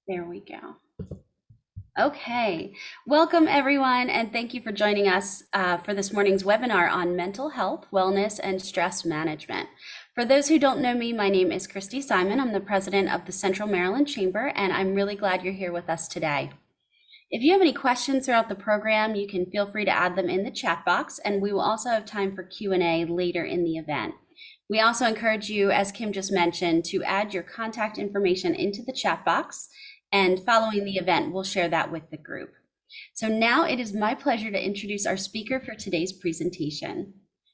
There we go. Okay, welcome everyone, and thank you for joining us for this morning's webinar on mental health, wellness, and stress management. For those who don't know me, my name is Christy Simon. I'm the president of the Central Maryland Chamber, and I'm really glad you're here with us today. If you have any questions throughout the program, you can feel free to add them in the chat box, and we will also have time for Q&A later in the event. We also encourage you, as Kim just mentioned, to add your contact information into the chat box, and following the event, we'll share that with the group. So now it is my pleasure to introduce our speaker for today's presentation.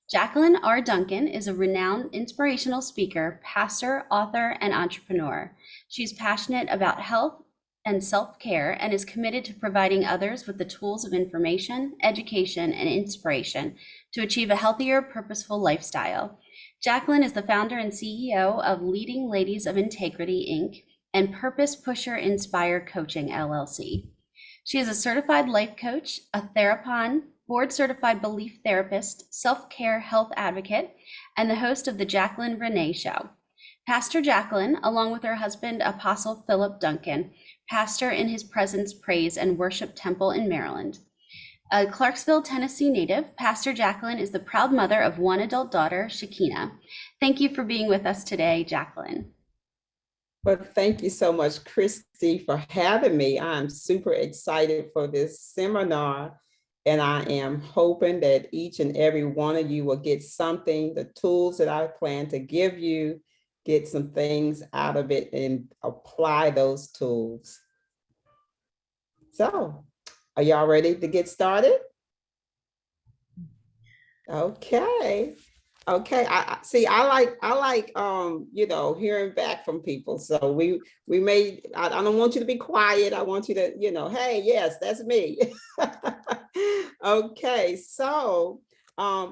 Jacqueline R Duncan is a renowned inspirational speaker, pastor, author, and entrepreneur. She's passionate about health and self-care and is committed to providing others with the tools of information, education, and inspiration to achieve a healthier, purposeful lifestyle. Jacqueline is the founder and CEO of Leading Ladies of Integrity, Inc., and Purpose Pusher Inspire Coaching, LLC. She is a certified life coach, a Therapon, board-certified belief therapist, self-care health advocate, and the host of The Jacqueline Renee Show. Pastor Jacqueline, along with her husband, Apostle Philip Duncan, pastor in His Presence Praise and Worship Temple in Maryland. A Clarksville, Tennessee native, Pastor Jacqueline is the proud mother of one adult daughter, Shakina. Thank you for being with us today, Jacqueline. Well, thank you so much, Christy, for having me. I'm super excited for this seminar, and I am hoping that each and every one of you will get something, the tools that I plan to give you, get some things out of it and apply those tools. So, are y'all ready to get started? Okay. Okay, I like hearing back from people. So I don't want you to be quiet. I want you to, hey, yes, that's me. Okay, so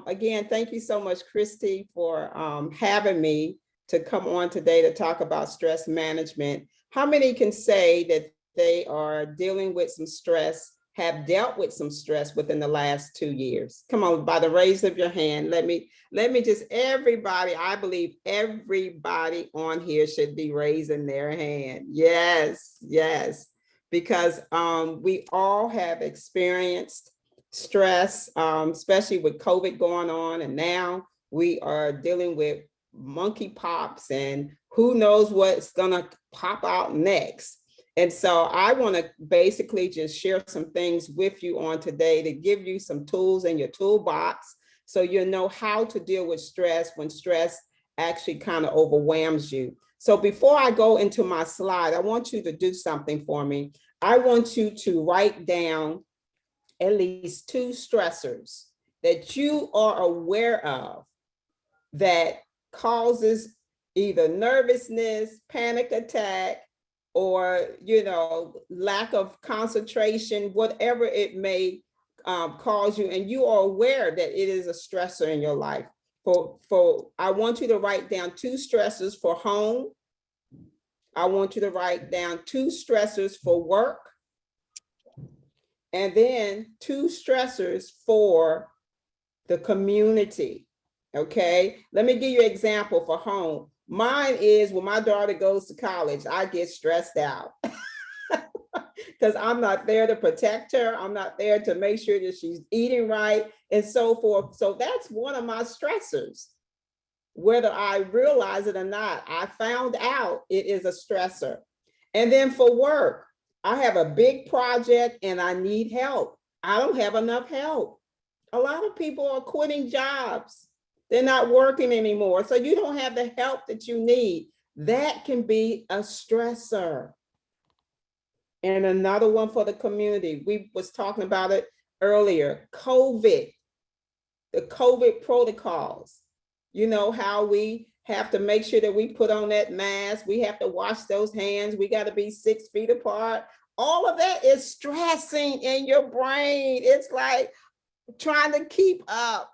again, thank you so much, Christy, for having me to come on today to talk about stress management. How many can say that they are dealing with some stress, have dealt with some stress within the last 2 years? Come on, by the raise of your hand, let me just, everybody, I believe everybody on here should be raising their hand. Yes, because we all have experienced stress, especially with COVID going on, and now we are dealing with monkeypox and who knows what's gonna pop out next. And so I want to basically just share some things with you on today to give you some tools in your toolbox so you know how to deal with stress when stress actually kind of overwhelms you. So before I go into my slide, I want you to do something for me. I want you to write down at least 2 stressors that you are aware of that causes either nervousness, panic attack, or lack of concentration, whatever it may cause you, and you are aware that it is a stressor in your life. I want you to write down 2 stressors for home. I want you to write down 2 stressors for work, and then 2 stressors for the community. Okay, let me give you an example for home. Mine is when my daughter goes to college, I get stressed out because I'm not there to protect her. I'm not there to make sure that she's eating right and so forth. So that's one of my stressors. Whether I realize it or not, I found out it is a stressor. And then for work, I have a big project and I need help. I don't have enough help. A lot of people are quitting jobs. They're not working anymore. So you don't have the help that you need. That can be a stressor. And another one for the community. We was talking about it earlier. COVID, the COVID protocols. You know how we have to make sure that we put on that mask. We have to wash those hands. We got to be 6 feet apart. All of that is stressing in your brain. It's like trying to keep up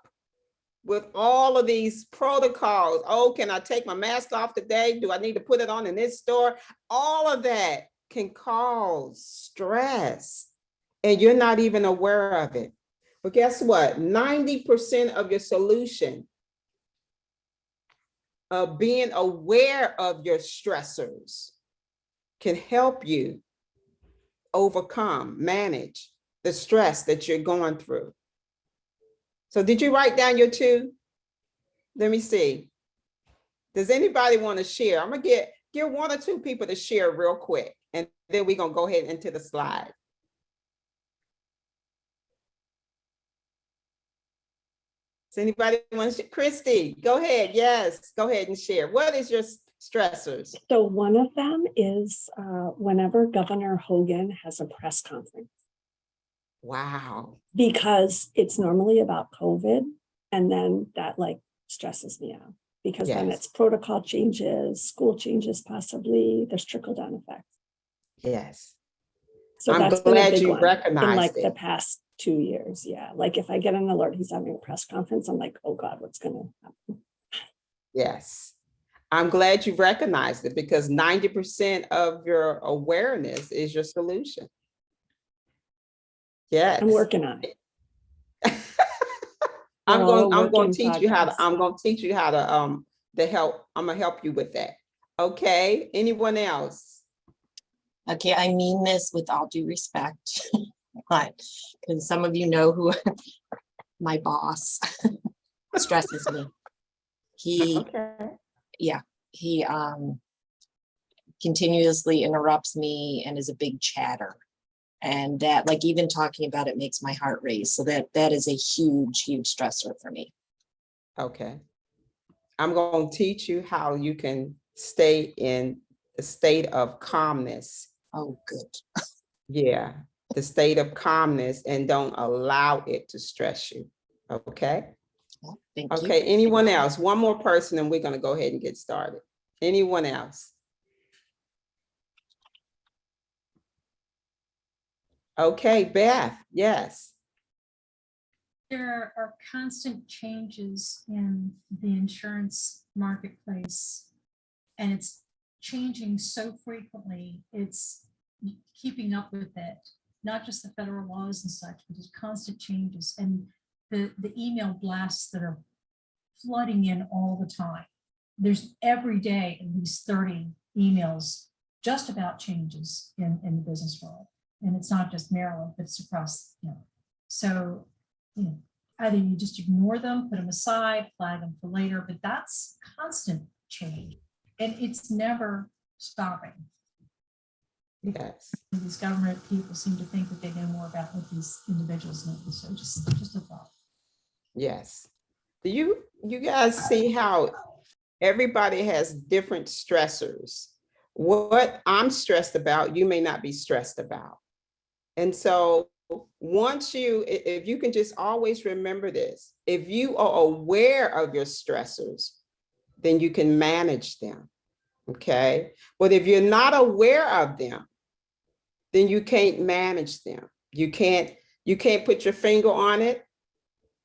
with all of these protocols. Oh, can I take my mask off today? Do I need to put it on in this store? All of that can cause stress and you're not even aware of it. But guess what? 90% of your solution of being aware of your stressors can help you overcome, manage the stress that you're going through. So did you write down your two? Let me see. Does anybody want to share? I'm gonna get one or two people to share real quick, and then we're gonna go ahead into the slide. Does anybody want to? Christy, go ahead. Yes, go ahead and share. What is your stressors? So one of them is whenever Governor Hogan has a press conference, Wow. because it's normally about COVID, and then that like stresses me out, because then Yes. it's protocol changes, school changes, possibly there's trickle down effects. Yes. So I'm that's been a glad big you one in recognized like the it. past 2 years. Yeah, like if I get an alert he's having a press conference, I'm like, oh God, what's gonna happen? Yes. I'm glad you recognized it, because 90% of your awareness is your solution. Yes. I'm working on it. I'm We're all going work to in teach you how to, progress. I'm going to teach you how to help. I'm going to help you with that. Okay. Anyone else? Okay, I mean this with all due respect, but because some of you know who my boss stresses me. He, Okay. yeah, he continuously interrupts me and is a big chatter. And that, like, even talking about it makes my heart race. So that is a huge, huge stressor for me. Okay. I'm going to teach you how you can stay in the state of calmness. Oh, good. Yeah, the state of calmness, and don't allow it to stress you. Okay. Well, thank you. Okay. Anyone else? One more person, and we're going to go ahead and get started. Anyone else? Okay, Beth. Yes. There are constant changes in the insurance marketplace, and it's changing so frequently. It's keeping up with it, not just the federal laws and such, but there's constant changes, and the email blasts that are flooding in all the time. There's every day at least 30 emails just about changes in the business world. And it's not just Maryland, but it's across, so, either you just ignore them, put them aside, flag them for later, but that's constant change. And it's never stopping. Yes. These government people seem to think that they know more about what these individuals know. So just a thought. Yes. Do you guys see how everybody has different stressors? What I'm stressed about, you may not be stressed about. And so once if you can just always remember this, if you are aware of your stressors, then you can manage them. Okay. But if you're not aware of them, then you can't manage them. You can't put your finger on it.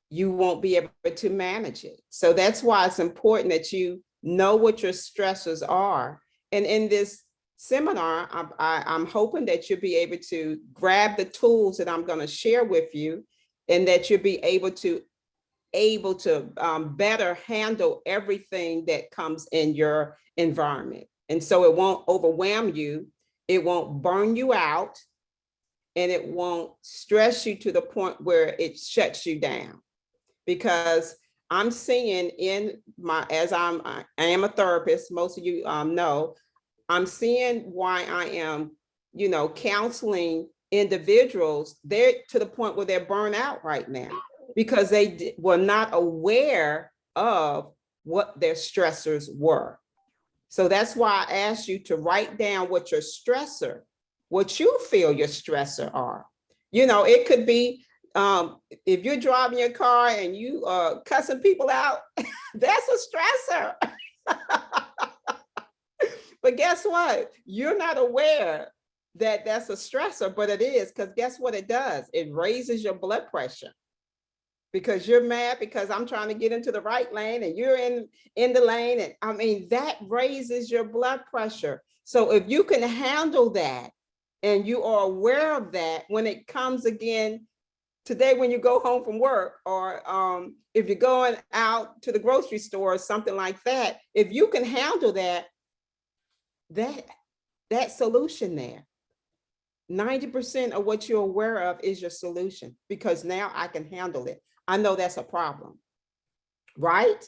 You won't be able to manage it. So that's why it's important that you know what your stressors are. And in this seminar, I'm hoping that you'll be able to grab the tools that I'm going to share with you, and that you'll be able to better handle everything that comes in your environment. And so it won't overwhelm you, it won't burn you out, and it won't stress you to the point where it shuts you down. Because I'm seeing I am a therapist, most of you know, I'm seeing why I am, counseling individuals. They're to the point where they're burned out right now, because they were not aware of what their stressors were. So that's why I asked you to write down what you feel your stressor are. It could be, if you're driving your car and you are cussing people out, that's a stressor. But guess what? You're not aware that that's a stressor, but it is, because guess what it does? It raises your blood pressure, because you're mad because I'm trying to get into the right lane and you're in the lane. And I mean, that raises your blood pressure. So if you can handle that and you are aware of that, when it comes again today, when you go home from work, or if you're going out to the grocery store or something like that, if you can handle that solution there, 90% of what you're aware of is your solution, because now I can handle it. I know that's a problem, right?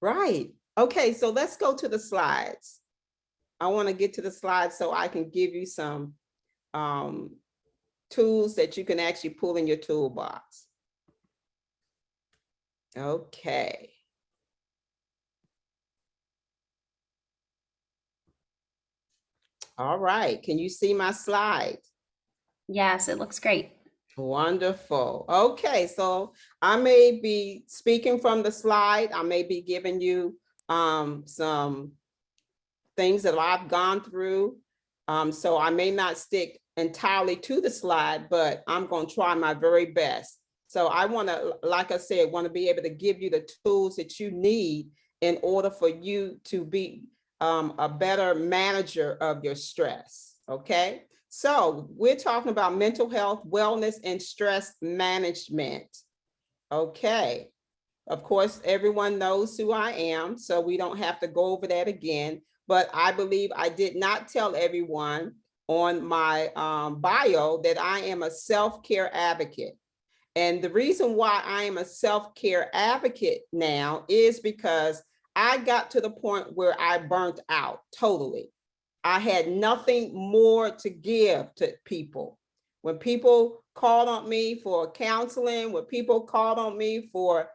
Right. Okay, so let's go to the slides. I want to get to the slides so I can give you some tools that you can actually pull in your toolbox. Okay. All right, can you see my slide? Yes, it looks great. Wonderful. Okay, so I may be speaking from the slide. I may be giving you some things that I've gone through. So I may not stick entirely to the slide, but I'm going to try my very best. So I want to, like I said, want to be able to give you the tools that you need in order for you to be a better manager of your stress. Okay. So we're talking about mental health, wellness, and stress management. Okay. Of course, everyone knows who I am, so we don't have to go over that again. But I believe I did not tell everyone on my bio that I am a self-care advocate. And the reason why I am a self-care advocate now is because I got to the point where I burnt out totally. I had nothing more to give to people. When people called on me for counseling, when people called on me for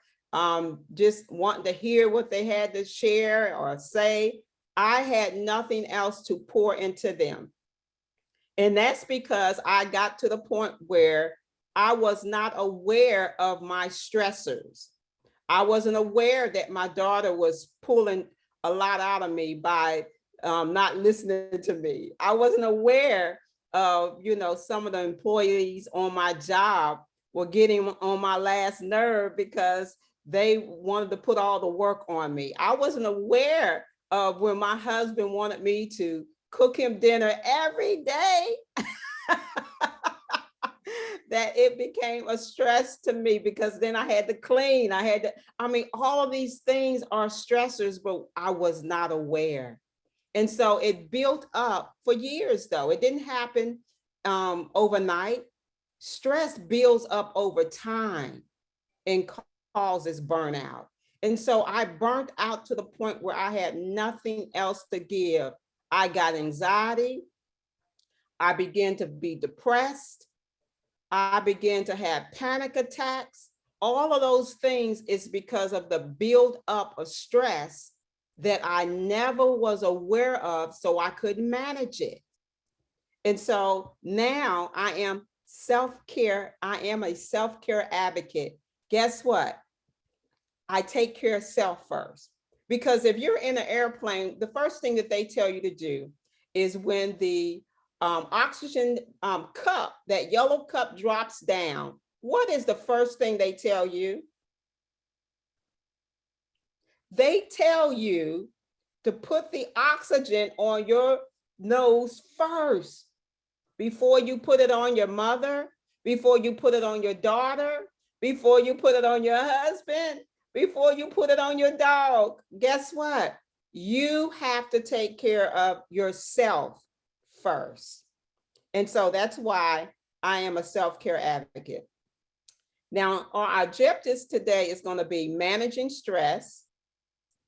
just wanting to hear what they had to share or say, I had nothing else to pour into them. And that's because I got to the point where I was not aware of my stressors. I wasn't aware that my daughter was pulling a lot out of me by not listening to me. I wasn't aware of, some of the employees on my job were getting on my last nerve because they wanted to put all the work on me. I wasn't aware of when my husband wanted me to cook him dinner every day. That it became a stress to me because then I had to clean. All of these things are stressors, but I was not aware. And so it built up for years, though. It didn't happen overnight. Stress builds up over time and causes burnout. And so I burnt out to the point where I had nothing else to give. I got anxiety. I began to be depressed. I began to have panic attacks. All of those things is because of the build up of stress that I never was aware of, so I couldn't manage it. And so now I am self-care. I am a self-care advocate. Guess what? I take care of self first. Because if you're in an airplane, the first thing that they tell you to do is when the oxygen cup, that yellow cup drops down, what is the first thing they tell you? They tell you to put the oxygen on your nose first before you put it on your mother, before you put it on your daughter, before you put it on your husband, before you put it on your dog. Guess what? You have to take care of yourself first. And so that's why I am a self-care advocate. Now, our objectives today is going to be managing stress,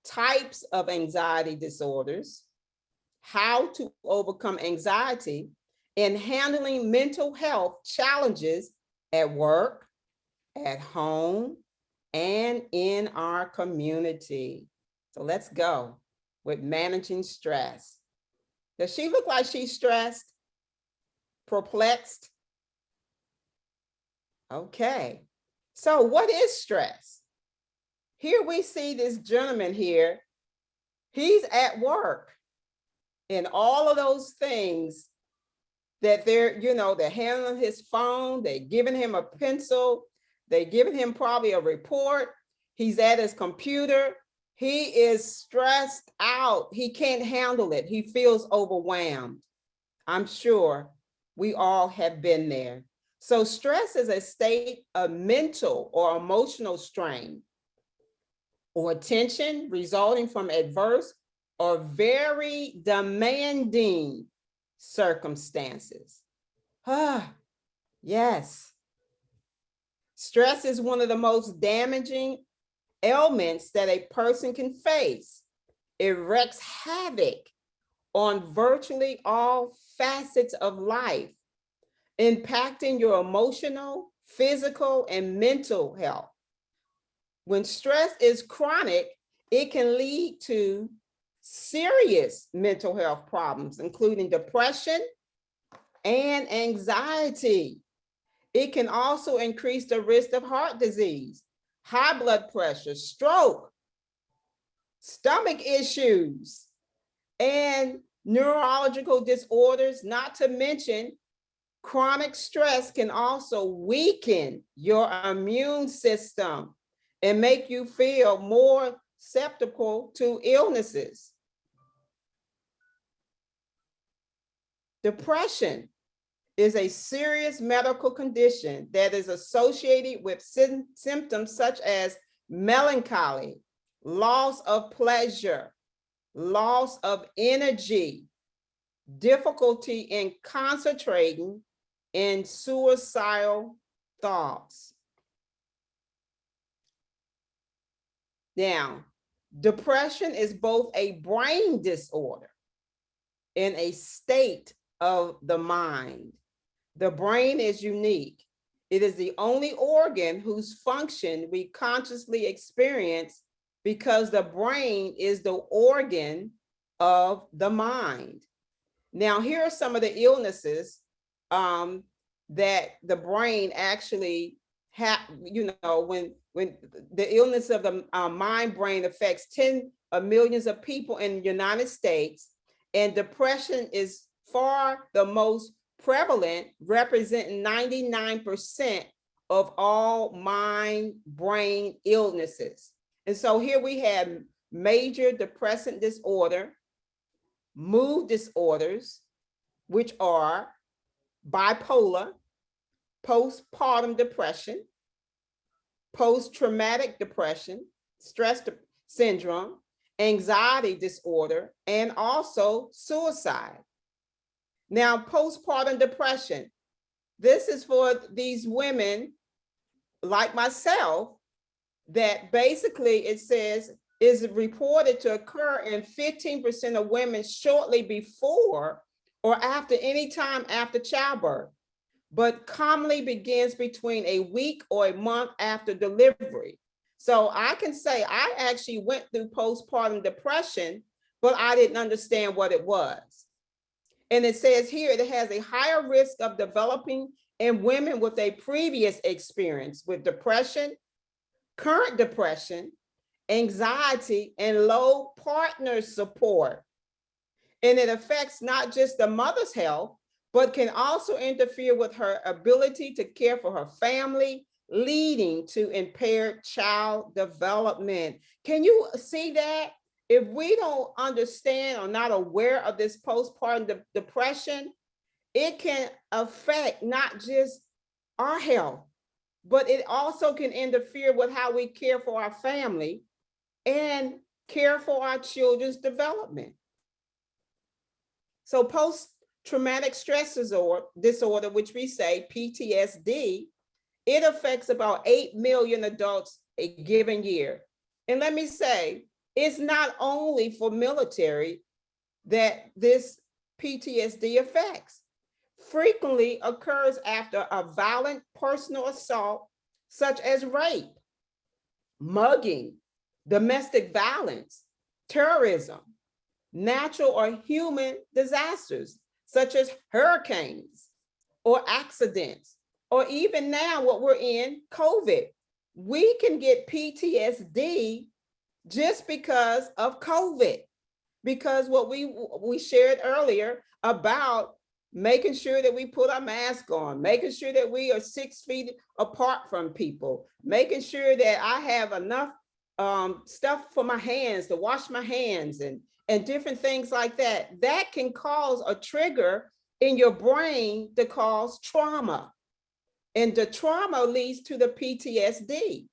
types of anxiety disorders, how to overcome anxiety, and handling mental health challenges at work, at home, and in our community. So let's go with managing stress. Does she look like she's stressed? Perplexed? Okay. So what is stress? Here we see this gentleman here. He's at work, and all of those things that they're handling his phone, they're giving him a pencil, they're giving him probably a report. He's at his computer. He is stressed out. He can't handle it. He feels overwhelmed. I'm sure we all have been there. So stress is a state of mental or emotional strain or tension resulting from adverse or very demanding circumstances. Yes. Stress is one of the most damaging ailments that a person can face. It wreaks havoc on virtually all facets of life, impacting your emotional, physical, and mental health. When stress is chronic, it can lead to serious mental health problems, including depression and anxiety. It can also increase the risk of heart disease, high blood pressure, stroke, stomach issues, and neurological disorders, not to mention chronic stress can also weaken your immune system and make you feel more susceptible to illnesses. Depression is a serious medical condition that is associated with symptoms such as melancholy, loss of pleasure, loss of energy, difficulty in concentrating, and suicidal thoughts. Now, depression is both a brain disorder and a state of the mind. The brain is unique. It is the only organ whose function we consciously experience because the brain is the organ of the mind. Now, here are some of the illnesses that the brain actually have, when the illness of the mind brain affects 10 millions of people in the United States, and depression is far the most prevalent, representing 99% of all mind brain illnesses. And so here we have major depressive disorder, mood disorders, which are bipolar, postpartum depression, post-traumatic depression, stress syndrome, anxiety disorder, and also suicide. Now, postpartum depression, this is for these women like myself that basically it says is reported to occur in 15% of women shortly before or after any time after childbirth, but commonly begins between a week or a month after delivery. So I can say I actually went through postpartum depression, but I didn't understand what it was. And it says here it has a higher risk of developing in women with a previous experience with depression, current depression, anxiety, and low partner support. And it affects not just the mother's health, but can also interfere with her ability to care for her family, leading to impaired child development. Can you see that? If we don't understand or not aware of this postpartum depression, it can affect not just our health, but it also can interfere with how we care for our family and care for our children's development. So post-traumatic stress disorder, which we say PTSD, it affects about 8 million adults a given year. And let me say, it's not only for military that this PTSD affects. Frequently occurs after a violent personal assault, such as rape, mugging, domestic violence, terrorism, natural or human disasters, such as hurricanes or accidents, or even now what we're in, COVID. We can get PTSD just because of COVID, because what we shared earlier about making sure that we put our mask on, making sure that we are 6 feet apart from people, making sure that I have enough stuff for my hands to wash my hands and different things like that. That can cause a trigger in your brain to cause trauma. And the trauma leads to the PTSD.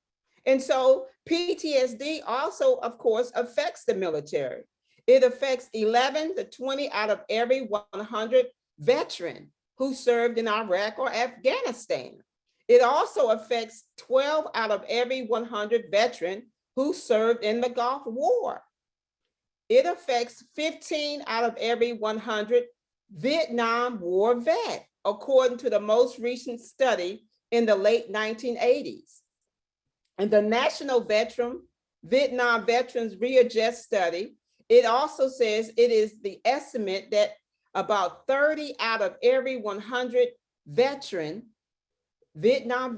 And so PTSD also, of course, affects the military. It affects 11 to 20 out of every 100 veteran who served in Iraq or Afghanistan. It also affects 12 out of every 100 veterans who served in the Gulf War. It affects 15 out of every 100 Vietnam War vet, according to the most recent study in the late 1980s. And the National Vietnam Veterans Readjust Study, it also says it is the estimate that about 30 out of every 100 Vietnam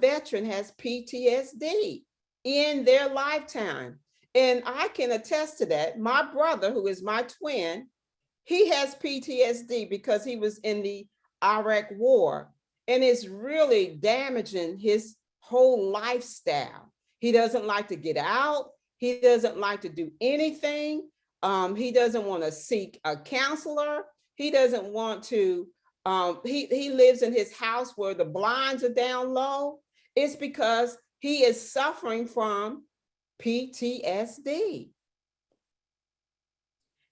veteran has PTSD in their lifetime. And I can attest to that. My brother, who is my twin, he has PTSD because he was in the Iraq War, and it's really damaging his whole lifestyle. He doesn't like to get out. He doesn't like to do anything. He doesn't want to seek a counselor. He doesn't want to, he lives in his house where the blinds are down low. It's because he is suffering from PTSD.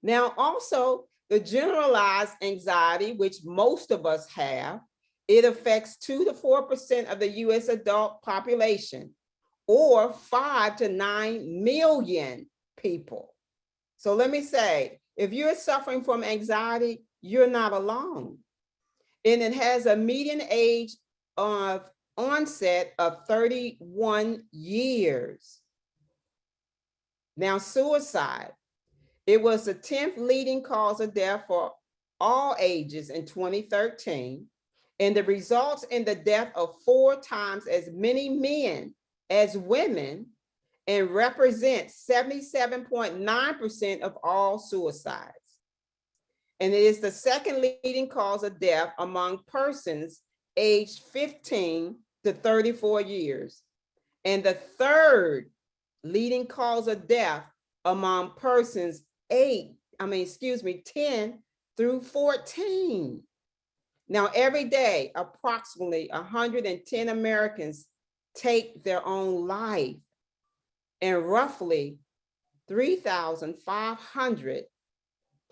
Now, also the generalized anxiety, which most of us have, it affects 2 to 4% of the US adult population, or 5 to 9 million people. So let me say, if you're suffering from anxiety, you're not alone. And it has a median age of onset of 31 years. Now, suicide, it was the 10th leading cause of death for all ages in 2013. And the results in the death of 4 times as many men as women, and represents 77.9% of all suicides. And it is the second leading cause of death among persons aged 15 to 34 years, and the third leading cause of death among persons 10 through 14. Now, every day, approximately 110 Americans take their own life, and roughly 3,500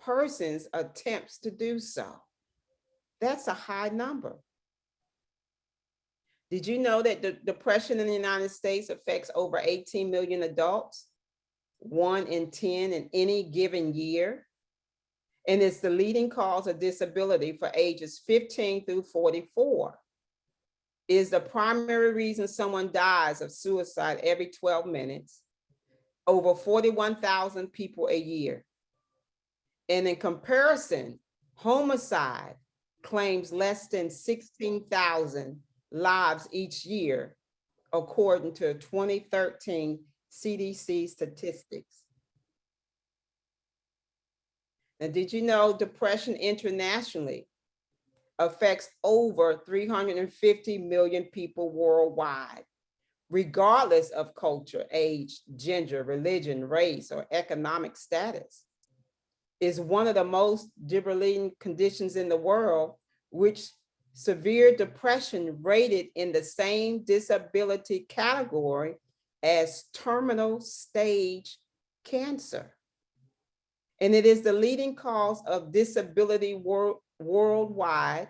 persons attempts to do so. That's a high number. Did you know that the depression in the United States affects over 18 million adults, 1 in 10 in any given year? And it's the leading cause of disability for ages 15 through 44. Is the primary reason someone dies of suicide every 12 minutes, over 41,000 people a year. And in comparison, homicide claims less than 16,000 lives each year, according to 2013 CDC statistics. Now, did you know depression internationally affects over 350 million people worldwide, regardless of culture, age, gender, religion, race, or economic status? Is one of the most debilitating conditions in the world, which severe depression rated in the same disability category as terminal stage cancer. And it is the leading cause of disability worldwide,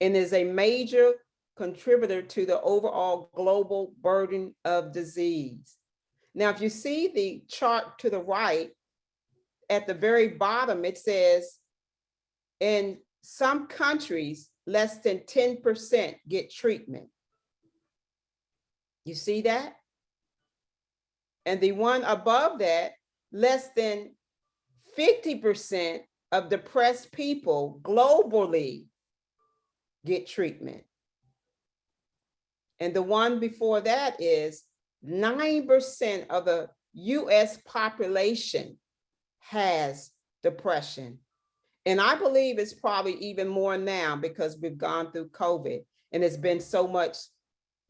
and is a major contributor to the overall global burden of disease. Now, if you see the chart to the right, at the very bottom, it says in some countries, less than 10% get treatment. You see that? And the one above that, less than 50% of depressed people globally get treatment. And the one before that is 9% of the US population has depression. And I believe it's probably even more now because we've gone through COVID and it's been so much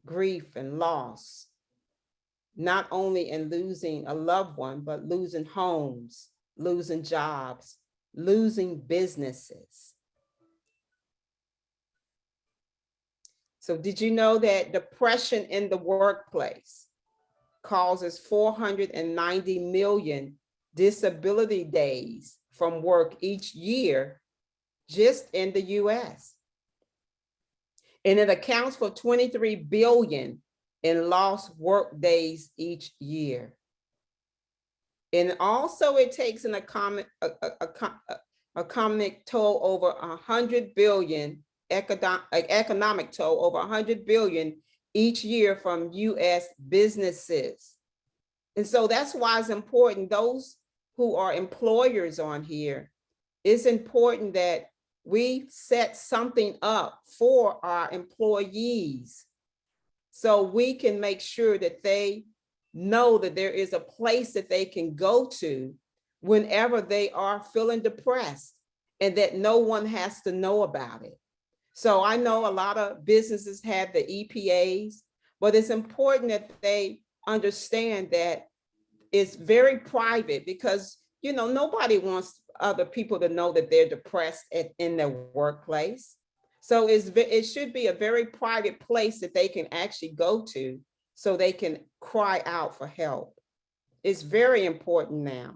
grief and loss, not only in losing a loved one, but losing homes, losing jobs, losing businesses. So did you know that depression in the workplace causes 490 million disability days from work each year, just in the US? and it accounts for 23 billion in lost work days each year. And also it takes an economic toll over 100 billion, economic toll over 100 billion each year from US businesses. And so that's why it's important, those who are employers on here, it's important that we set something up for our employees so we can make sure that they know that there is a place that they can go to whenever they are feeling depressed, and that no one has to know about it. So I know a lot of businesses have the EPAs, but it's important that they understand that it's very private, because nobody wants other people to know that they're depressed in their workplace. So it should be a very private place that they can actually go to so they can cry out for help. It's very important now.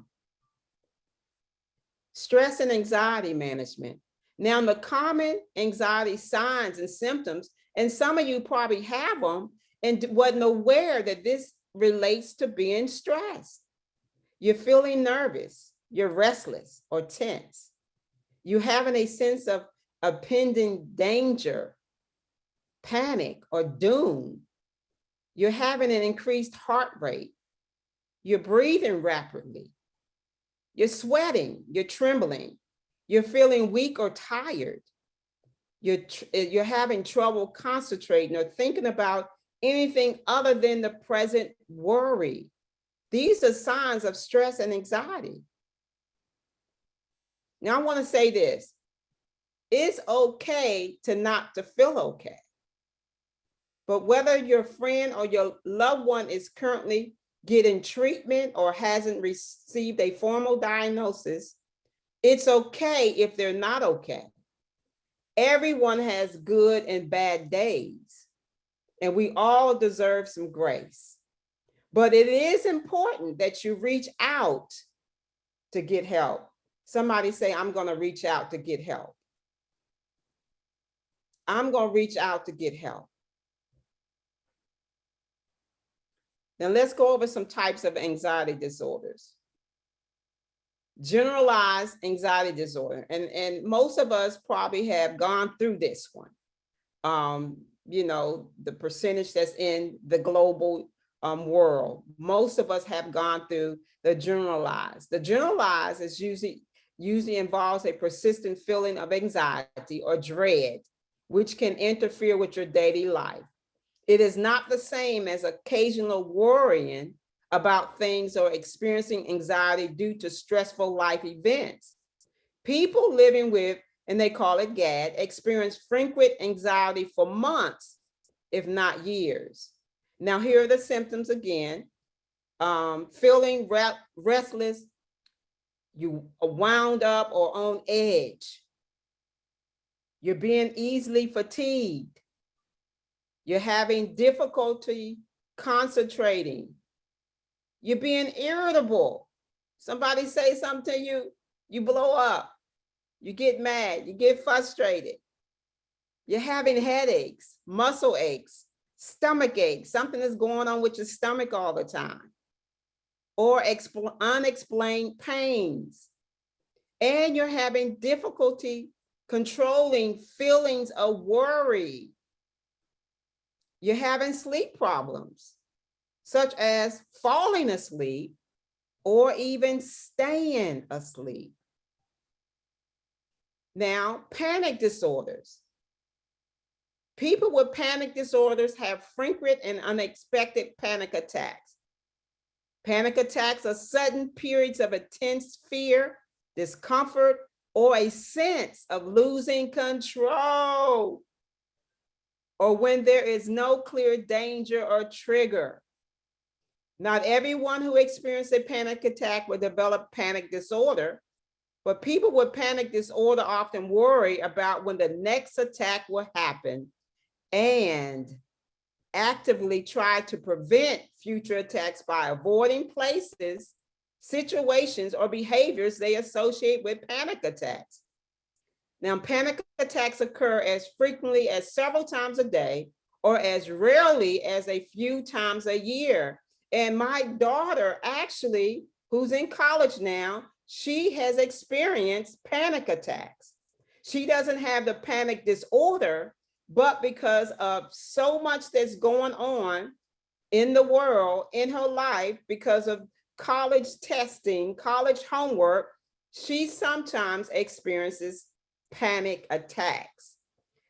Stress and anxiety management. Now, the common anxiety signs and symptoms, and some of you probably have them and wasn't aware that this relates to being stressed. You're feeling nervous, you're restless or tense. You're having a sense of impending danger, panic, or doom. You're having an increased heart rate. You're breathing rapidly. You're sweating, you're trembling. You're feeling weak or tired. You're having trouble concentrating or thinking about anything other than the present worry. These are signs of stress and anxiety. Now, I want to say this. It's okay to not to feel okay. But whether your friend or your loved one is currently getting treatment or hasn't received a formal diagnosis, it's okay if they're not okay. Everyone has good and bad days, and we all deserve some grace. But it is important that you reach out to get help. Somebody say, I'm going to reach out to get help. I'm going to reach out to get help. Now let's go over some types of anxiety disorders. Generalized anxiety disorder, and most of us probably have gone through this one. The percentage that's in the global world, most of us have gone through the generalized. The generalized is usually involves a persistent feeling of anxiety or dread, which can interfere with your daily life. It is not the same as occasional worrying about things or experiencing anxiety due to stressful life events. People living with, and they call it GAD, experience frequent anxiety for months, if not years. Now, here are the symptoms again. Feeling restless, you are wound up or on edge. You're being easily fatigued. You're having difficulty concentrating. You're being irritable. Somebody say something to you, you blow up. You get mad, you get frustrated. You're having headaches, muscle aches, stomach aches. Something is going on with your stomach all the time. Or unexplained pains. And you're having difficulty controlling feelings of worry. You're having sleep problems, such as falling asleep or even staying asleep. Now, panic disorders. People with panic disorders have frequent and unexpected panic attacks. Panic attacks are sudden periods of intense fear, discomfort, or a sense of losing control, or when there is no clear danger or trigger. Not everyone who experiences a panic attack will develop panic disorder, but people with panic disorder often worry about when the next attack will happen and actively try to prevent future attacks by avoiding places, situations, or behaviors they associate with panic attacks. Now, panic attacks occur as frequently as several times a day or as rarely as a few times a year. And my daughter, actually, who's in college now, she has experienced panic attacks. She doesn't have the panic disorder, but because of so much that's going on in the world, in her life, because of college testing, college homework, she sometimes experiences panic attacks.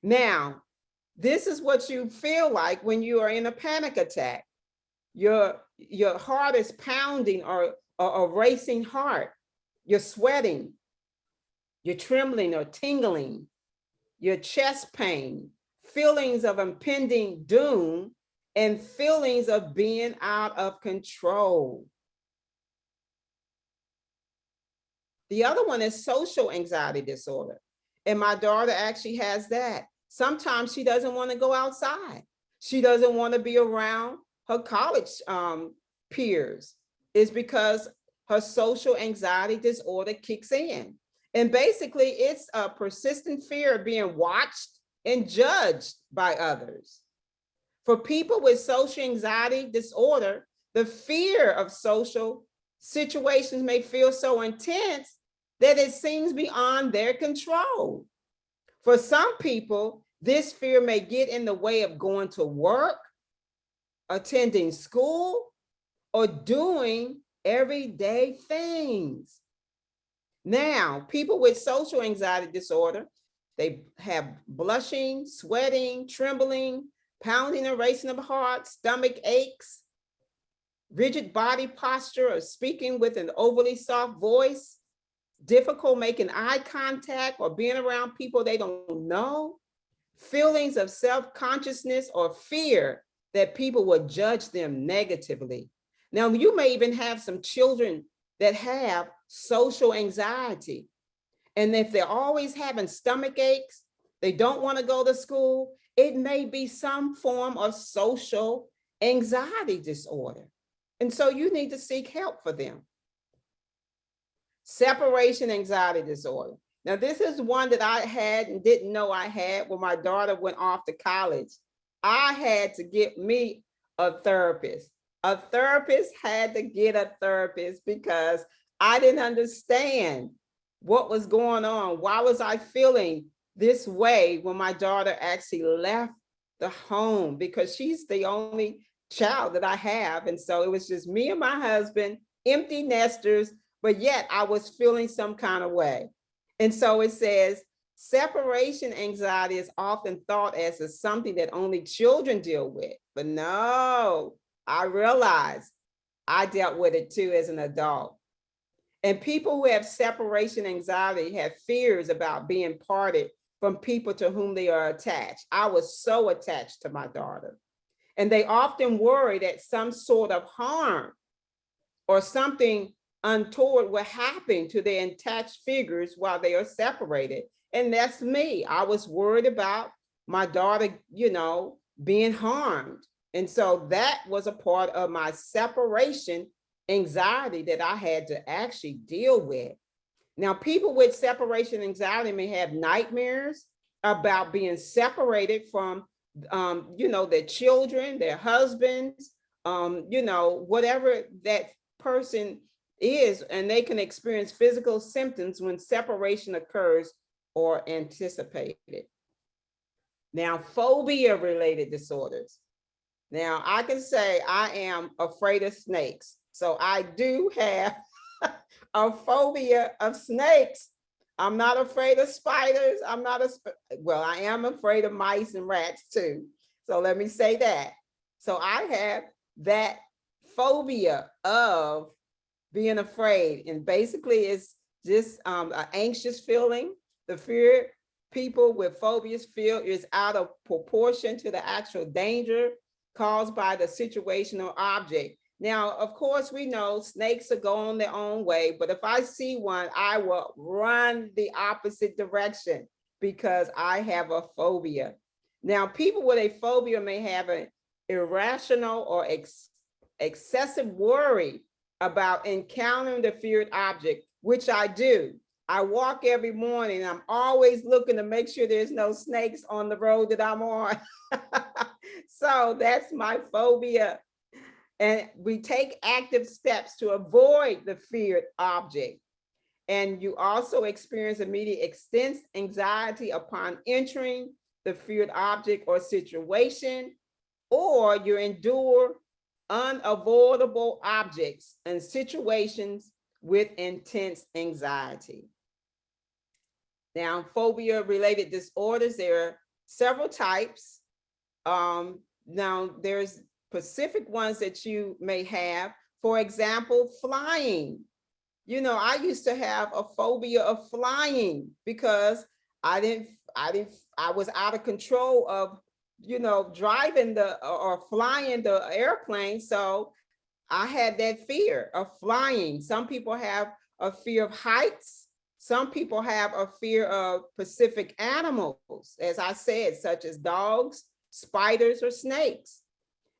Now, this is what you feel like when you are in a panic attack. Your heart is pounding or a racing heart. You're sweating. You're trembling or tingling. Your chest pain, feelings of impending doom, and feelings of being out of control. The other one is social anxiety disorder. And my daughter actually has that. Sometimes she doesn't want to go outside. She doesn't want to be around her college peers. It's because her social anxiety disorder kicks in. And basically, it's a persistent fear of being watched and judged by others. For people with social anxiety disorder, the fear of social situations may feel so intense that it seems beyond their control. For some people, this fear may get in the way of going to work, attending school, or doing everyday things. Now, people with social anxiety disorder, they have blushing, sweating, trembling, pounding and racing of the heart, stomach aches, rigid body posture or speaking with an overly soft voice, difficult making eye contact or being around people they don't know, feelings of self-consciousness or fear that people will judge them negatively. Now, you may even have some children that have social anxiety. And if they're always having stomach aches, they don't want to go to school, it may be some form of social anxiety disorder. And so you need to seek help for them. Separation anxiety disorder. Now, this is one that I had and didn't know I had when my daughter went off to college. I had to get me a therapist. A therapist had to get a therapist because I didn't understand what was going on. Why was I feeling this way when my daughter actually left the home? Because she's the only child that I have. And so it was just me and my husband, empty nesters, but yet I was feeling some kind of way. And so it says, separation anxiety is often thought as something that only children deal with. But no, I realized I dealt with it too as an adult. And people who have separation anxiety have fears about being parted from people to whom they are attached. I was so attached to my daughter. And they often worry that some sort of harm or something untoward will happen to their attached figures while they are separated. And that's me. I was worried about my daughter, being harmed. And so that was a part of my separation anxiety that I had to actually deal with. Now, people with separation anxiety may have nightmares about being separated from, their children, their husbands, whatever that person is, and they can experience physical symptoms when separation occurs or anticipated. Now, phobia-related disorders. Now, I can say I am afraid of snakes. So I do have a phobia of snakes. I'm not afraid of spiders. I am afraid of mice and rats too. So let me say that. So I have that phobia of being afraid. And basically it's just an anxious feeling. The fear people with phobias feel is out of proportion to the actual danger caused by the situation or object. Now, of course, we know snakes are going their own way, but if I see one, I will run the opposite direction because I have a phobia. Now, people with a phobia may have an irrational or excessive worry about encountering the feared object, which I do. I walk every morning. I'm always looking to make sure there's no snakes on the road that I'm on. So that's my phobia. And we take active steps to avoid the feared object. And you also experience immediate extense anxiety upon entering the feared object or situation, or you endure unavoidable objects and situations with intense anxiety. Now, phobia-related disorders, there are several types. Now, there's specific ones that you may have. For example, flying. You know, I used to have a phobia of flying because I was out of control of, you know, driving or flying the airplane. So I had that fear of flying. Some people have a fear of heights. Some people have a fear of specific animals, as I said, such as dogs, spiders, or snakes.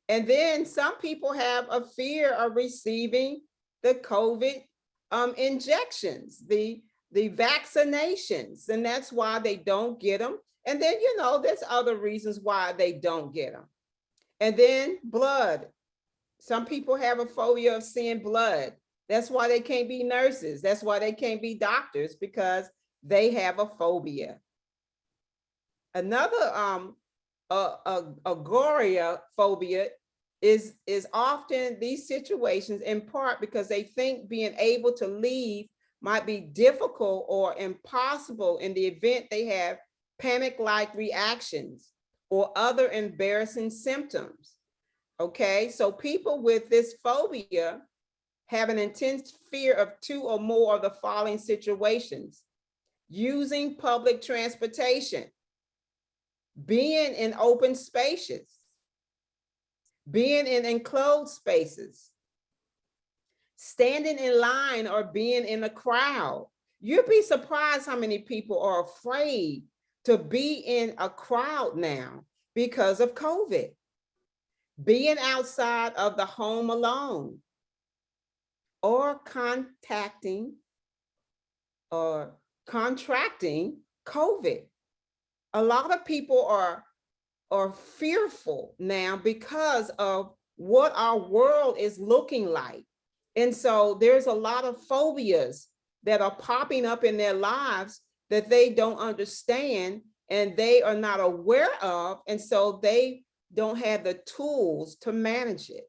And then some people have a fear of receiving the COVID injections, the vaccinations, and that's why they don't get them. And then, you know, there's other reasons why they don't get them. And then blood. Some people have a phobia of seeing blood. That's why they can't be nurses. That's why they can't be doctors, because they have a phobia. Another agoraphobia is often these situations in part because they think being able to leave might be difficult or impossible in the event they have panic-like reactions or other embarrassing symptoms. Okay, so people with this phobia have an intense fear of two or more of the following situations: using public transportation, being in open spaces, being in enclosed spaces, standing in line or being in a crowd. You'd be surprised how many people are afraid to be in a crowd now because of COVID. Being outside of the home alone, or contracting COVID. A lot of people are fearful now because of what our world is looking like. And so there's a lot of phobias that are popping up in their lives that they don't understand and they are not aware of. And so they don't have the tools to manage it.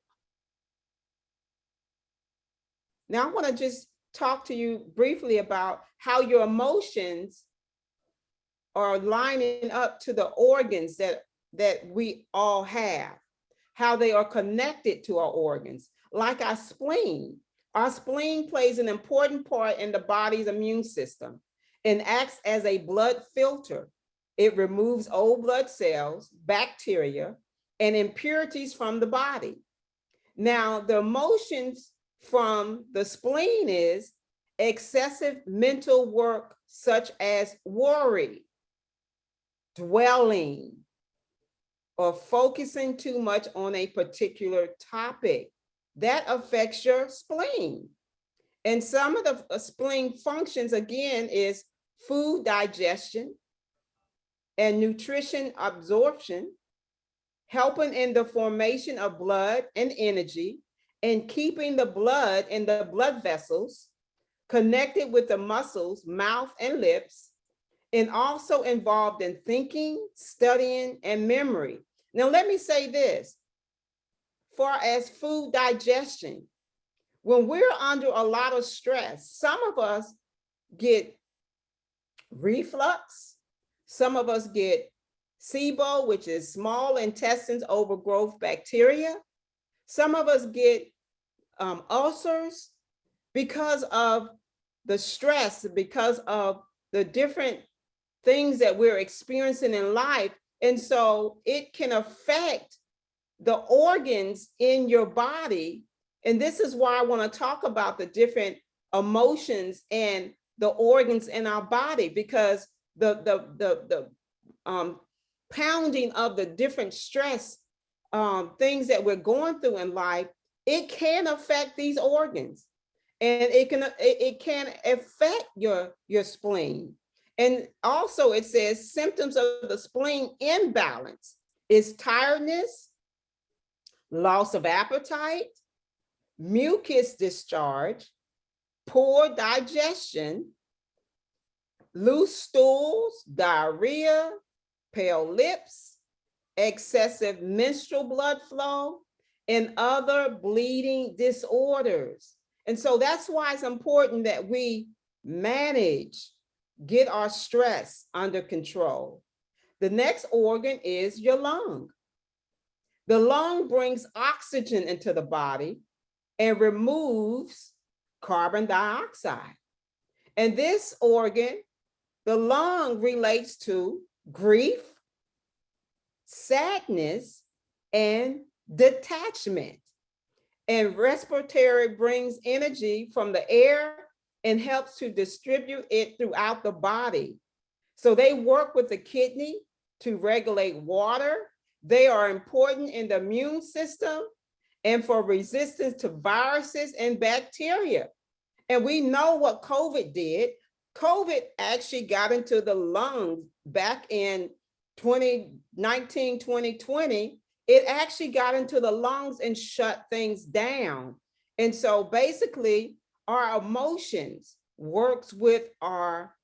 Now I want to just talk to you briefly about how your emotions are lining up to the organs that we all have, how they are connected to our organs, like our spleen. Our spleen plays an important part in the body's immune system and acts as a blood filter. It removes old blood cells, bacteria, and impurities from the body. Now, the emotions from the spleen is excessive mental work, such as worry, dwelling, or focusing too much on a particular topic. That affects your spleen. And some of the spleen functions, again, is food digestion and nutrition absorption, helping in the formation of blood and energy, and keeping the blood in the blood vessels connected with the muscles, mouth and lips, and also involved in thinking, studying, and memory. Now, let me say this, far as food digestion, when we're under a lot of stress, some of us get reflux, some of us get SIBO, which is small intestines overgrowth bacteria. Some of us get ulcers because of the stress, because of the different things that we're experiencing in life. And so it can affect the organs in your body. And this is why I want to talk about the different emotions and the organs in our body, because the pounding of the different stress things that we're going through in life, it can affect these organs. and it can affect your spleen. And also it says symptoms of the spleen imbalance is tiredness, loss of appetite, mucus discharge, poor digestion, loose stools, diarrhea, pale lips, excessive menstrual blood flow, and other bleeding disorders. And so that's why it's important that we manage, get our stress under control. The next organ is your lung. The lung brings oxygen into the body and removes carbon dioxide. And this organ, the lung, relates to grief, sadness, and detachment. And respiratory brings energy from the air and helps to distribute it throughout the body. So they work with the kidney to regulate water. They are important in the immune system and for resistance to viruses and bacteria. And we know what COVID did. COVID actually got into the lungs back in 2019, 2020. It actually got into the lungs and shut things down. And so basically our emotions works with our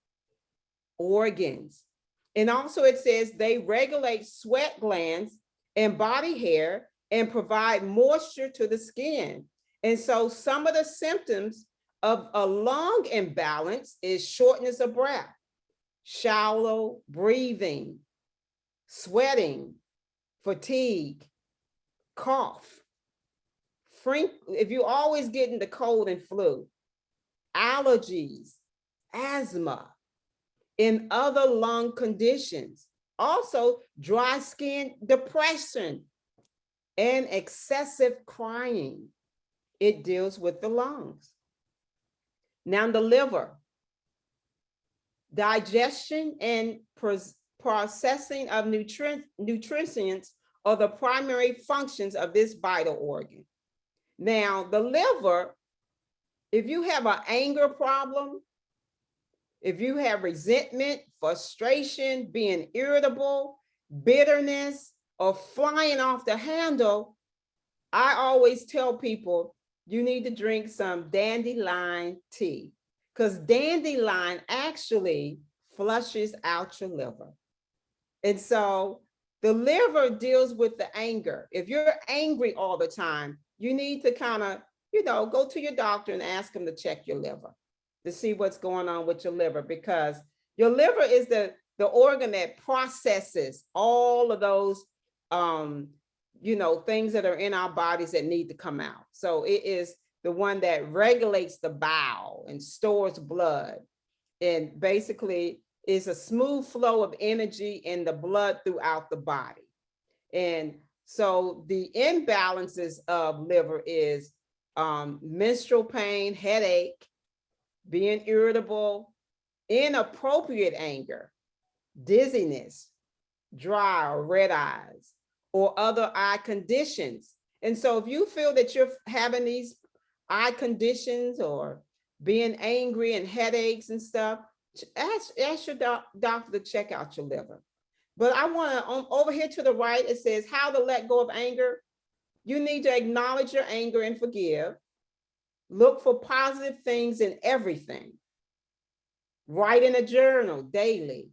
organs. And also it says they regulate sweat glands and body hair and provide moisture to the skin. And so some of the symptoms of a lung imbalance is shortness of breath, shallow breathing, sweating, fatigue, cough, if you're always getting the cold and flu, allergies, asthma, and other lung conditions. Also, dry skin, depression, and excessive crying. It deals with the lungs. Now the liver, digestion and processing of nutrients are the primary functions of this vital organ. Now the liver, if you have an anger problem, if you have resentment, frustration, being irritable, bitterness, or flying off the handle, I always tell people you need to drink some dandelion tea, because dandelion actually flushes out your liver. And so the liver deals with the anger. If you're angry all the time, you need to kind of, go to your doctor and ask him to check your liver to see what's going on with your liver, because your liver is the organ that processes all of those things that are in our bodies that need to come out. So it is the one that regulates the bowel and stores blood, and basically is a smooth flow of energy in the blood throughout the body. And so the imbalances of liver is menstrual pain, headache, being irritable, inappropriate anger, dizziness, dry or red eyes, or other eye conditions. And so if you feel that you're having these eye conditions or being angry and headaches and stuff, ask your doctor to check out your liver. But I want to, over here to the right, it says how to let go of anger. You need to acknowledge your anger and forgive. Look for positive things in everything. Write in a journal daily.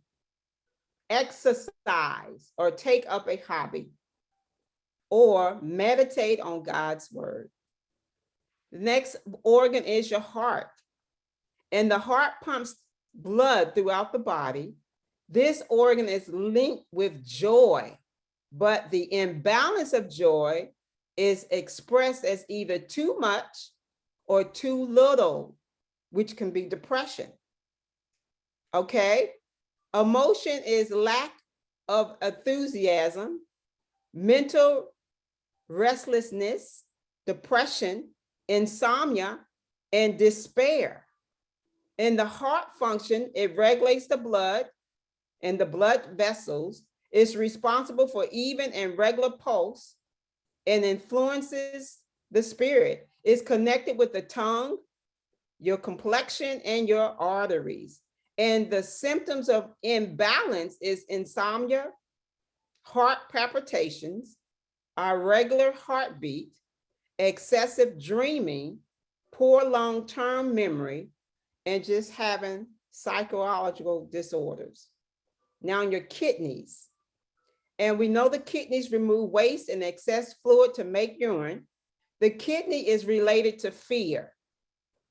Exercise or take up a hobby, or meditate on God's word. The next organ is your heart. And the heart pumps blood throughout the body. This organ is linked with joy, but the imbalance of joy is expressed as either too much or too little, which can be depression. Okay? Emotion is lack of enthusiasm, mental restlessness, depression, insomnia, and despair. In the heart function, it regulates the blood and the blood vessels, is responsible for even and regular pulse, and influences the spirit. It's connected with the tongue, your complexion, and your arteries. And the symptoms of imbalance is insomnia, heart palpitations, irregular heartbeat, excessive dreaming, poor long-term memory, and just having psychological disorders. Now, your kidneys. And we know the kidneys remove waste and excess fluid to make urine. The kidney is related to fear,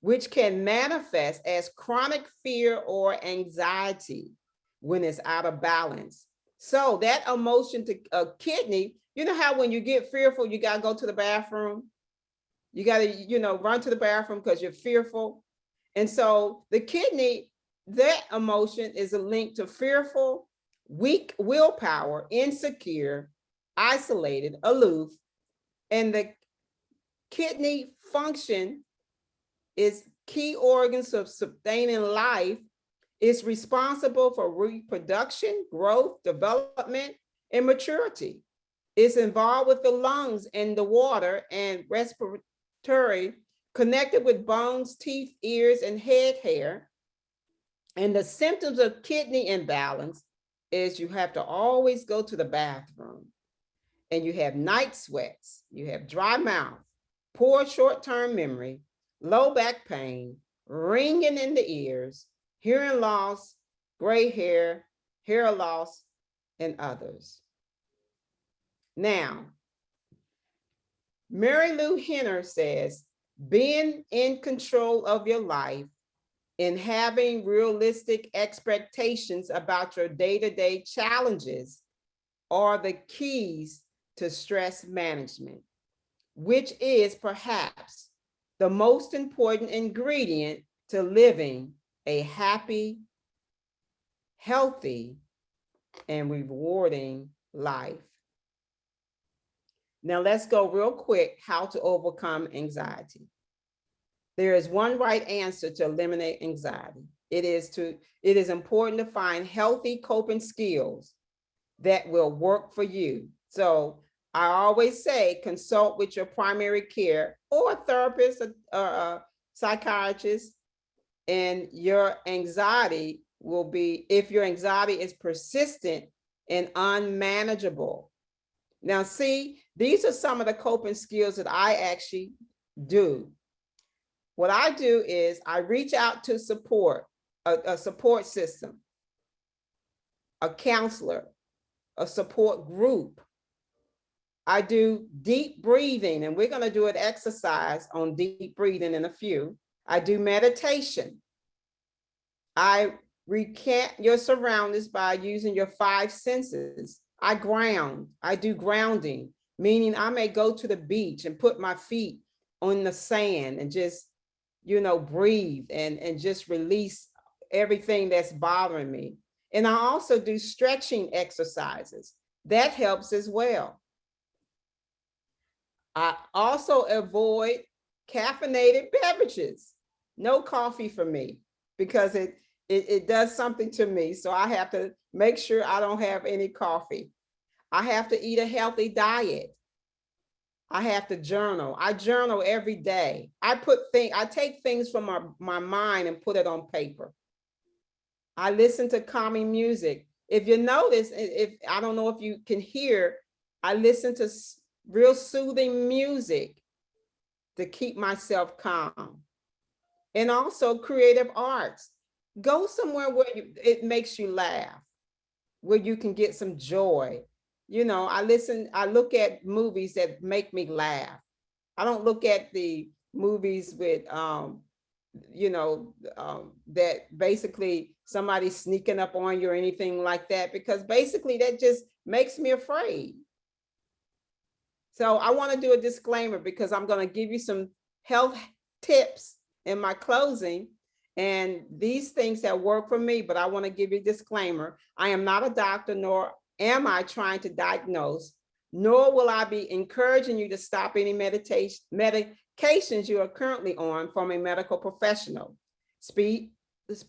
which can manifest as chronic fear or anxiety when it's out of balance. So that emotion to a kidney, you know how when you get fearful, you got to go to the bathroom. You got to, run to the bathroom because you're fearful. And so the kidney, that emotion is a link to fearful, weak willpower, insecure, isolated, aloof. And the kidney function is key organs of sustaining life. It's responsible for reproduction, growth, development, and maturity. It's involved with the lungs and the water and respiratory, connected with bones, teeth, ears, and head hair. And the symptoms of kidney imbalance is you have to always go to the bathroom, and you have night sweats, you have dry mouth, poor short-term memory, low back pain, ringing in the ears, hearing loss, gray hair, hair loss, and others. Now, Mary Lou Henner says, being in control of your life and having realistic expectations about your day-to-day challenges are the keys to stress management, which is perhaps the most important ingredient to living a happy, healthy, and rewarding life. Now let's go real quick, how to overcome anxiety. There is one right answer to eliminate anxiety. It is important to find healthy coping skills that will work for you. So I always say, consult with your primary care or a therapist or a psychiatrist, and your anxiety will be, if your anxiety is persistent and unmanageable. Now, see, these are some of the coping skills that I actually do. What I do is I reach out to support, a support system, a counselor, a support group. I do deep breathing, and we're going to do an exercise on deep breathing in a few. I do meditation. I recant your surroundings by using your 5 senses. I ground. I do grounding, meaning I may go to the beach and put my feet on the sand and just, breathe and just release everything that's bothering me. And I also do stretching exercises. That helps as well. I also avoid caffeinated beverages. No coffee for me, because it does something to me. So I have to make sure I don't have any coffee. I have to eat a healthy diet. I have to journal. I journal every day. I take things from my mind and put it on paper. I listen to calming music. If you notice, I don't know if you can hear, I listen to real soothing music to keep myself calm. And also creative arts. Go somewhere where it makes you laugh, where you can get some joy. I look at movies that make me laugh. I don't look at the movies with, that basically somebody's sneaking up on you or anything like that, because basically that just makes me afraid. So I want to do a disclaimer, because I'm going to give you some health tips in my closing. And these things have worked for me, but I want to give you a disclaimer. I am not a doctor, nor am I trying to diagnose, nor will I be encouraging you to stop any medications you are currently on from a medical professional.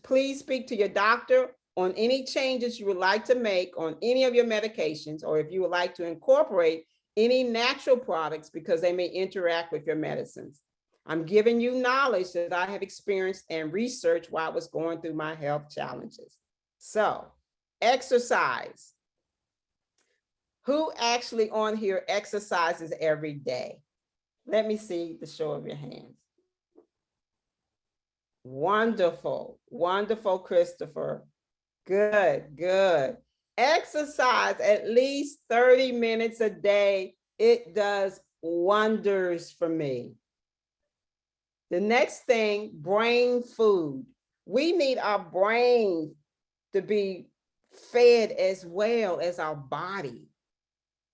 Please speak to your doctor on any changes you would like to make on any of your medications, or if you would like to incorporate any natural products, because they may interact with your medicines. I'm giving you knowledge that I have experienced and researched while I was going through my health challenges. So, exercise. Who actually on here exercises every day? Let me see the show of your hands. Wonderful, wonderful, Christopher. Good, good. Exercise at least 30 minutes a day. It does wonders for me. The next thing, brain food. We need our brain to be fed as well as our body.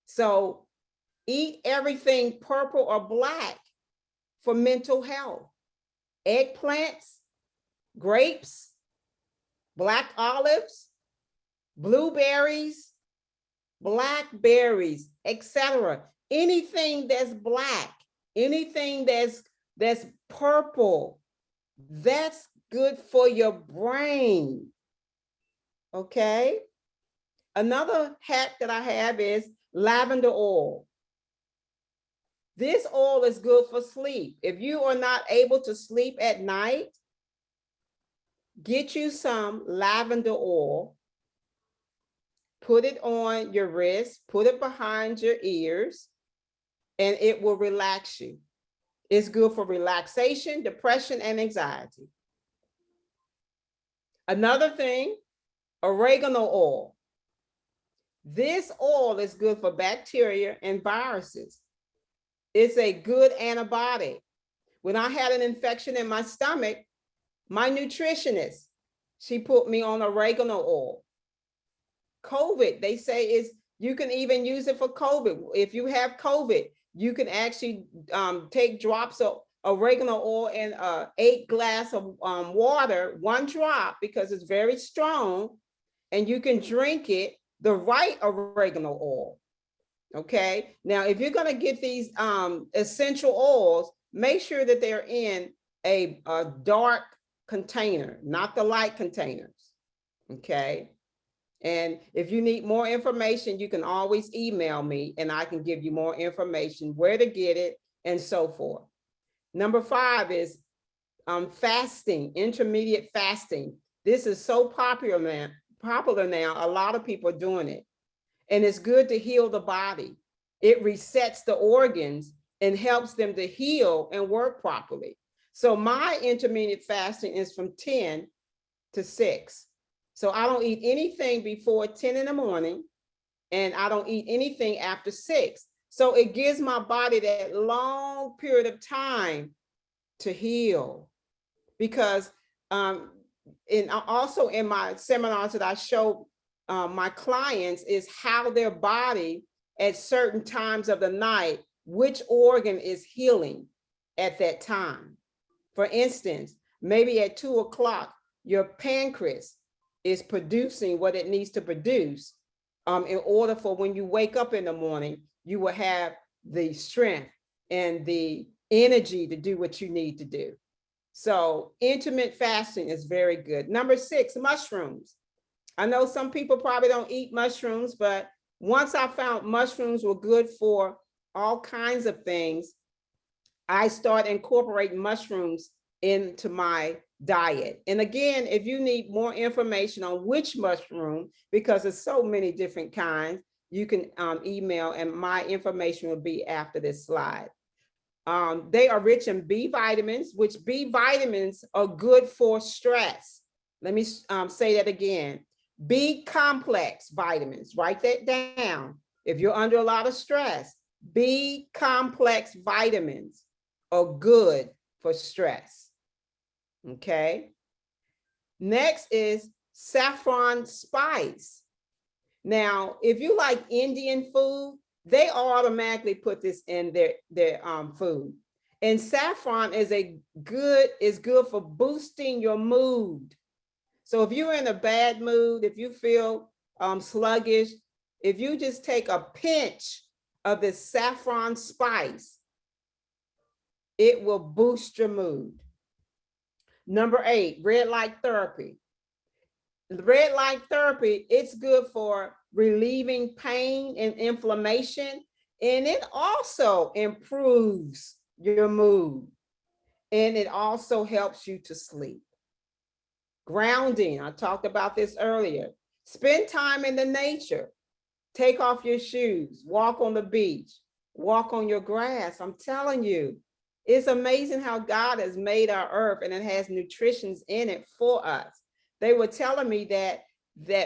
So eat everything purple or black for mental health. Eggplants, grapes, black olives, blueberries, blackberries, etc. Anything that's black, anything that's purple, that's good for your brain. Okay. Another hack that I have is lavender oil. This oil is good for sleep. If you are not able to sleep at night, get you some lavender oil, put it on your wrist, put it behind your ears, and it will relax you. It's good for relaxation, depression, and anxiety. Another thing, oregano oil. This oil is good for bacteria and viruses. It's a good antibiotic. When I had an infection in my stomach, my nutritionist, she put me on oregano oil. COVID, they say is you can even use it for COVID. If you have COVID, you can actually take drops of oregano oil in 8 glasses of water, 1 drop, because it's very strong, and you can drink it, the right oregano oil. Okay, now if you're going to get these essential oils, make sure that they're in a dark container, not the light containers. Okay, and if you need more information, you can always email me and I can give you more information, where to get it and so forth. Number 5 is fasting, intermediate fasting. This is so popular now. A lot of people are doing it. And it's good to heal the body. It resets the organs and helps them to heal and work properly. So my intermediate fasting is from 10 to 6. So I don't eat anything before 10 in the morning, and I don't eat anything after 6. So it gives my body that long period of time to heal. Because also in my seminars that I show my clients is how their body at certain times of the night, which organ is healing at that time. For instance, maybe at 2 o'clock, your pancreas is producing what it needs to produce in order for when you wake up in the morning, you will have the strength and the energy to do what you need to do. So intermittent fasting is very good. Number 6, mushrooms. I know some people probably don't eat mushrooms, but once I found mushrooms were good for all kinds of things, I started incorporating mushrooms into my diet. And again, if you need more information on which mushroom, because there's so many different kinds, you can email, and my information will be after this slide. They are rich in B vitamins, which B vitamins are good for stress. Let me say that again. B complex vitamins, write that down. If you're under a lot of stress, B complex vitamins are good for stress. Okay. Next is saffron spice. Now, if you like Indian food, they automatically put this in their food. And saffron is good for boosting your mood. So if you're in a bad mood, if you feel sluggish, if you just take a pinch of this saffron spice, it will boost your mood. Number 8, red light therapy. The red light therapy, it's good for relieving pain and inflammation, and it also improves your mood. And it also helps you to sleep. Grounding, I talked about this earlier. Spend time in the nature. Take off your shoes, walk on the beach, walk on your grass. I'm telling you, it's amazing how God has made our earth and it has nutrition in it for us. They were telling me that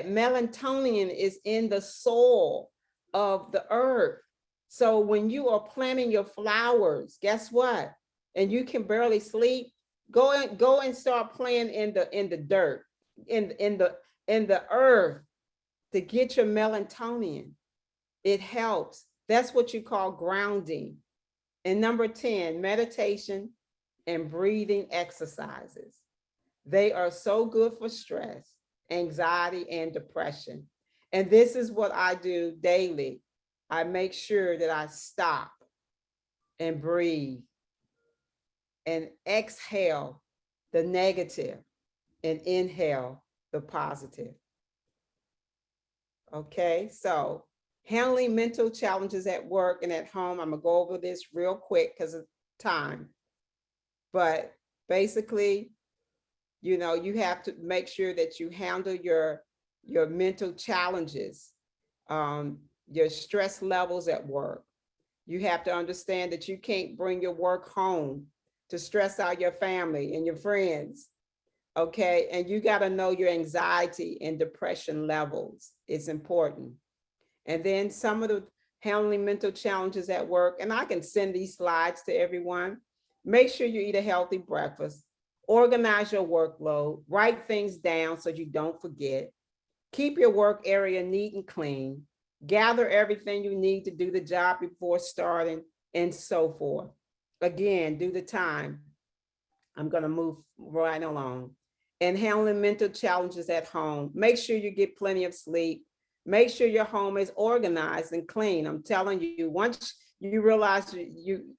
melatonin is in the soil of the earth. So when you are planting your flowers, guess what? And you can barely sleep, go and start playing in the dirt, in the earth to get your melatonin. It helps. That's what you call grounding. And number 10, meditation and breathing exercises. They are so good for stress, anxiety, and depression. And this is what I do daily. I make sure that I stop and breathe and exhale the negative and inhale the positive. Okay, so handling mental challenges at work and at home. I'm gonna go over this real quick because of time. But basically, you know, you have to make sure that you handle your mental challenges, your stress levels at work. You have to understand that you can't bring your work home to stress out your family and your friends. Okay, and you got to know your anxiety and depression levels. It's important. And then some of the handling mental challenges at work, and I can send these slides to everyone. Make sure you eat a healthy breakfast, organize your workload, write things down so you don't forget, keep your work area neat and clean, gather everything you need to do the job before starting, and so forth. Again, do the time. I'm going to move right along. And handling mental challenges at home. Make sure you get plenty of sleep. Make sure your home is organized and clean. I'm telling you, once you realize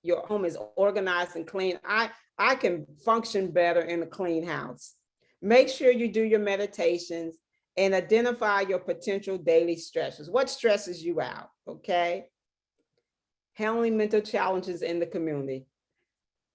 your home is organized and clean, I can function better in a clean house. Make sure you do your meditations and identify your potential daily stresses. What stresses you out, okay? Handling mental challenges in the community.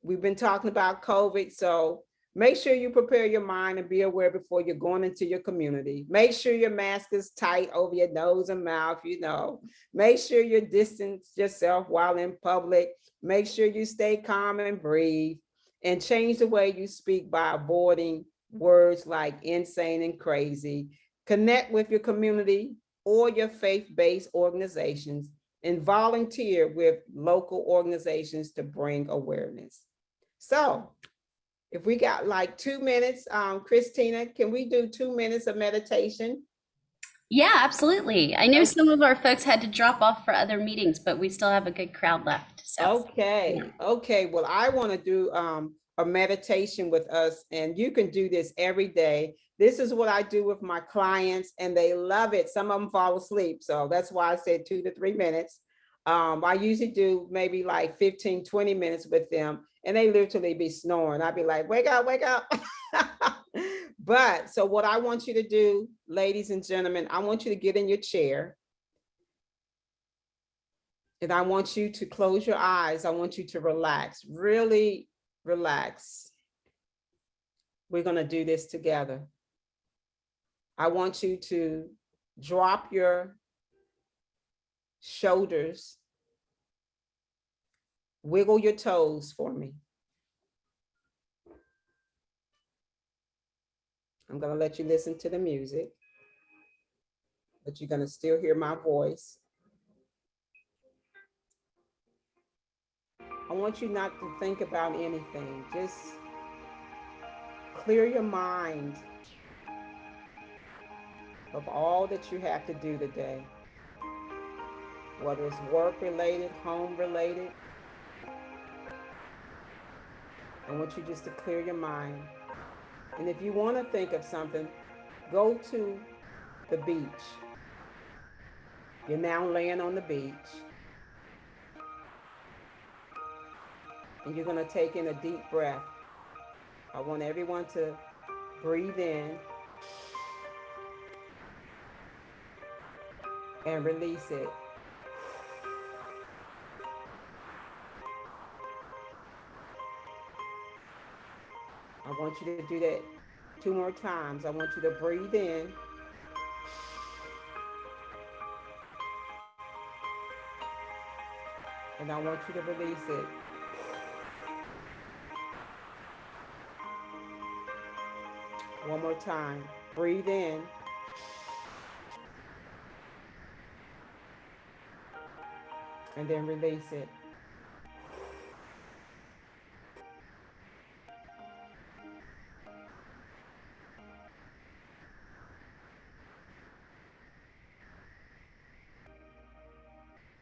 We've been talking about COVID, so make sure you prepare your mind and be aware before you're going into your community. Make sure your mask is tight over your nose and mouth, you know. Make sure you distance yourself while in public. Make sure you stay calm and breathe, and change the way you speak by avoiding words like insane and crazy. Connect with your community or your faith-based organizations, and volunteer with local organizations to bring awareness. So if we got like 2 minutes, Christina, can we do 2 minutes of meditation? Yeah, absolutely. I know some of our folks had to drop off for other meetings, but we still have a good crowd left. So Okay, okay. Well, I want to do a meditation with us, and you can do this every day. This is what I do with my clients, and they love it. Some of them fall asleep, so that's why I said 2 to 3 minutes. I usually do maybe like 15, 20 minutes with them, and they literally be snoring. I'd be like, wake up, wake up. But so what I want you to do, ladies and gentlemen, I want you to get in your chair. And I want you to close your eyes. I want you to relax, really relax. We're going to do this together. I want you to drop your shoulders, wiggle your toes for me. I'm going to let you listen to the music, but you're going to still hear my voice. I want you not to think about anything. Just clear your mind of all that you have to do today, whether it's work related, home related. I want you just to clear your mind. And if you want to think of something, go to the beach. You're now laying on the beach. And you're going to take in a deep breath. I want everyone to breathe in and release it. I want you to do that 2 more times. I want you to breathe in. And I want you to release it. One more time. Breathe in. And then release it.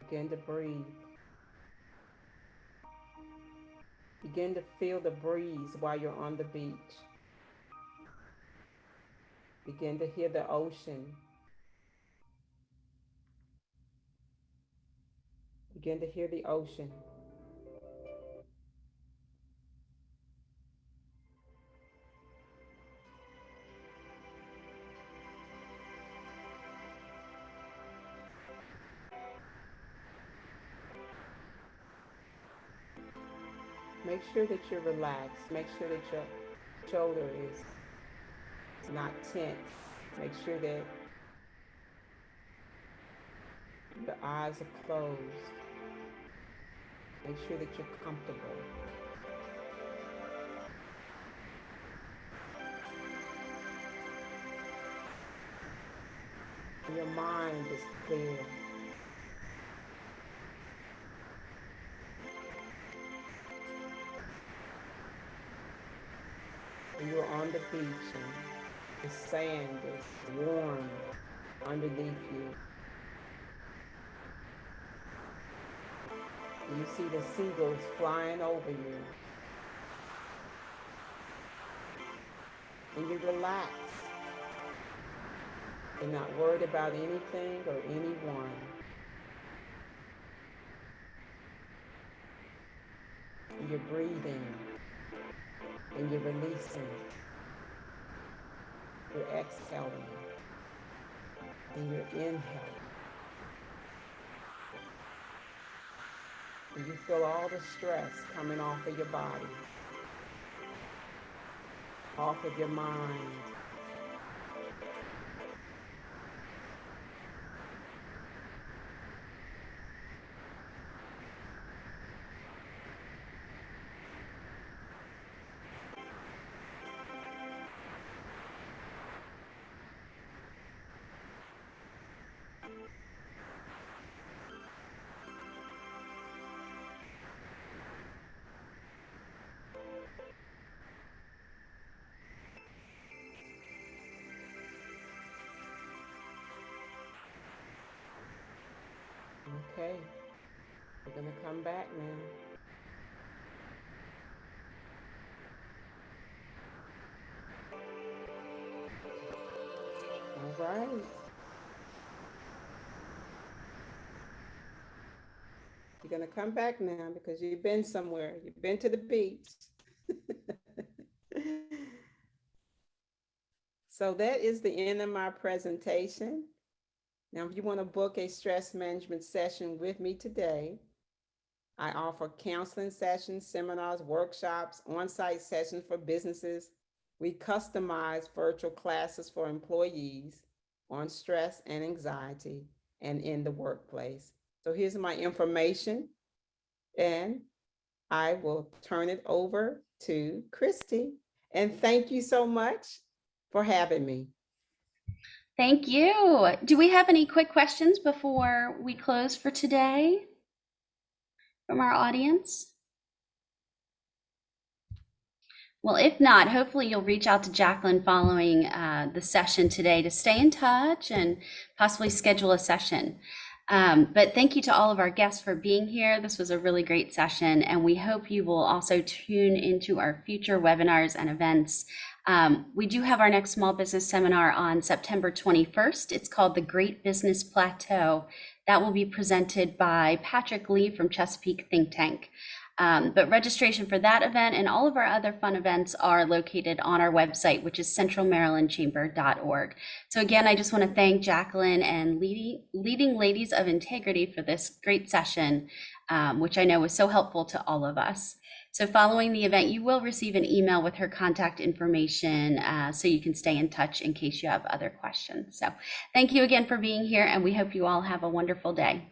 Begin to breathe. Begin to feel the breeze while you're on the beach. Begin to hear the ocean. Begin to hear the ocean. Make sure that you're relaxed. Make sure that your shoulder is not tense. Make sure that your eyes are closed. Make sure that you're comfortable. And your mind is clear. And you're on the beach and the sand is warm underneath you. And you see the seagulls flying over you. And you're relaxed. You're not worried about anything or anyone. And you're breathing. And you're releasing. You're exhaling. And you're inhaling. And you feel all the stress coming off of your body, off of your mind. Okay, we're gonna come back now. All right. You're gonna come back now because you've been somewhere. You've been to the beach. So that is the end of my presentation. Now, if you want to book a stress management session with me today, I offer counseling sessions, seminars, workshops, on-site sessions for businesses. We customize virtual classes for employees on stress and anxiety and in the workplace. So here's my information, and I will turn it over to Christy. And thank you so much for having me. Thank you. Do we have any quick questions before we close for today from our audience? Well, if not, hopefully you'll reach out to Jacqueline following the session today to stay in touch and possibly schedule a session. But thank you to all of our guests for being here. This was a really great session, and we hope you will also tune into our future webinars and events. We do have our next small business seminar on September 21st. It's called The Great Business Plateau. That will be presented by Patrick Lee from Chesapeake Think Tank. But registration for that event and all of our other fun events are located on our website, which is centralmarylandchamber.org. So again, I just want to thank Jacqueline and Leading Ladies of Integrity for this great session, which I know was so helpful to all of us. So following the event, you will receive an email with her contact information so you can stay in touch in case you have other questions. So thank you again for being here, and we hope you all have a wonderful day.